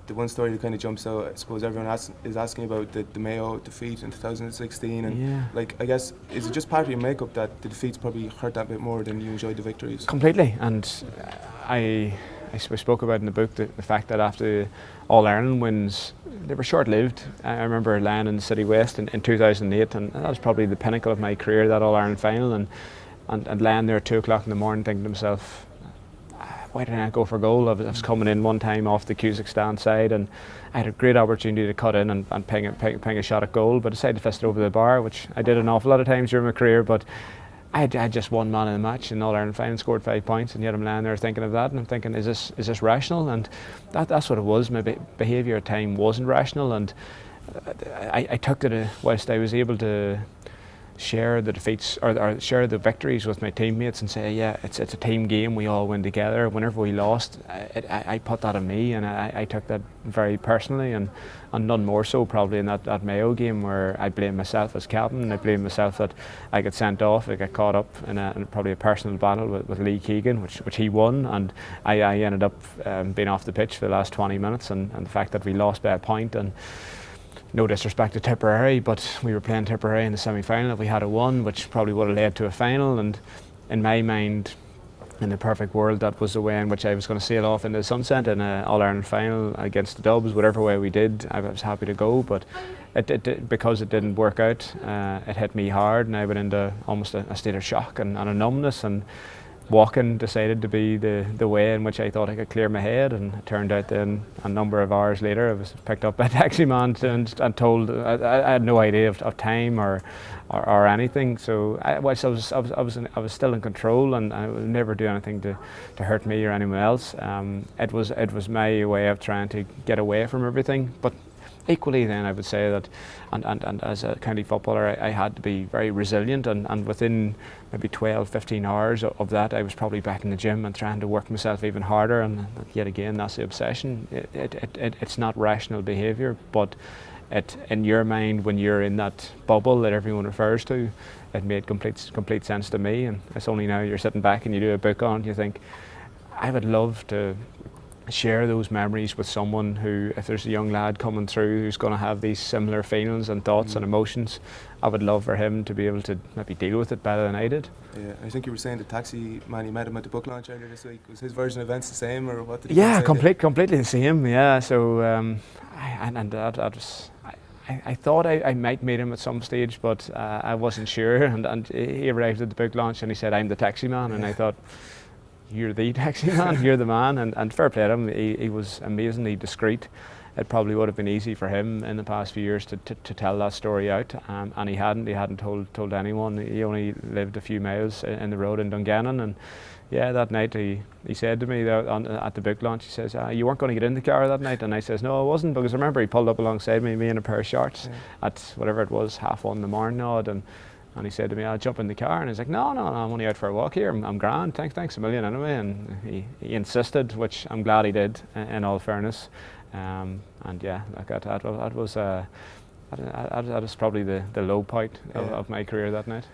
the one story that kind of jumps out, I suppose everyone is asking about the Mayo defeat in 2016, and like, I guess, is it just part of your makeup that the defeats probably hurt that bit more than you enjoyed the victories? Completely, and I spoke about in the book the fact that after All Ireland wins, they were short-lived. I remember lying in the City West in 2008, and that was probably the pinnacle of my career, that All Ireland final, and lying there at 2 o'clock in the morning thinking to myself, why didn't I go for goal? I was coming in one time off the Cusack stand side, and I had a great opportunity to cut in and ping a shot at goal, but I decided to fist it over the bar, which I did an awful lot of times during my career. But I had just one man in the match in All Ireland final, scored 5 points, and yet I'm lying there thinking of that, and I'm thinking, is this rational? And that's what it was. My behaviour at the time wasn't rational, and I took it whilst I was able to share the defeats or share the victories with my teammates and say, yeah, it's a team game, we all win together. Whenever we lost, I put that on me, and I took that very personally, and none more so probably in that Mayo game, where I blame myself as captain, and I blame myself that I got sent off, I got caught up in probably a personal battle with Lee Keegan, which he won, and I ended up being off the pitch for the last 20 minutes, and the fact that we lost by a point, and no disrespect to Tipperary, but we were playing Tipperary in the semi-final. If we had won, which probably would have led to a final, and in my mind, in the perfect world, that was the way in which I was going to sail off into the sunset in an All-Ireland final against the Dubs. Whatever way we did, I was happy to go, but because it didn't work out, it hit me hard, and I went into almost a state of shock and a numbness, and walking decided to be the way in which I thought I could clear my head, and it turned out then a number of hours later I was picked up by a taxi man and told I had no idea of time or anything. So I was still in control, and I would never do anything to hurt me or anyone else. It was my way of trying to get away from everything. But equally then I would say that and as a county footballer I had to be very resilient, and within maybe 12-15 hours of that I was probably back in the gym and trying to work myself even harder, and yet again that's the obsession. It's not rational behaviour, but in your mind, when you're in that bubble that everyone refers to, it made complete sense to me. And it's only now you're sitting back and you do a book on it, you think, I would love to share those memories with someone who, if there's a young lad coming through who's going to have these similar feelings and thoughts and emotions, I would love for him to be able to maybe deal with it better than I did. Yeah, I think you were saying the taxi man, you met him at the book launch earlier this week. Was his version of events the same, or what did he say? Completely the same. Yeah, so I thought I might meet him at some stage, but I wasn't sure. And he arrived at the book launch and he said, "I'm the taxi man," and I thought, "You're the taxi man, you're the man," and fair play to him, he was amazingly discreet. It probably would have been easy for him in the past few years to tell that story out, and he hadn't told anyone. He only lived a few miles in the road in Dungannon, and yeah, that night he said to me there at the book launch, he says, "You weren't going to get in the car that night?" And I says, "No, I wasn't," because I remember he pulled up alongside me in a pair of shorts at whatever it was, 1:30 in the morning odd, and he said to me, "I'll jump in the car," and I was like, no, I'm only out for a walk here, I'm grand, thanks a million anyway. And he insisted, which I'm glad he did, in all fairness. And yeah, like that was probably the low point of my career that night.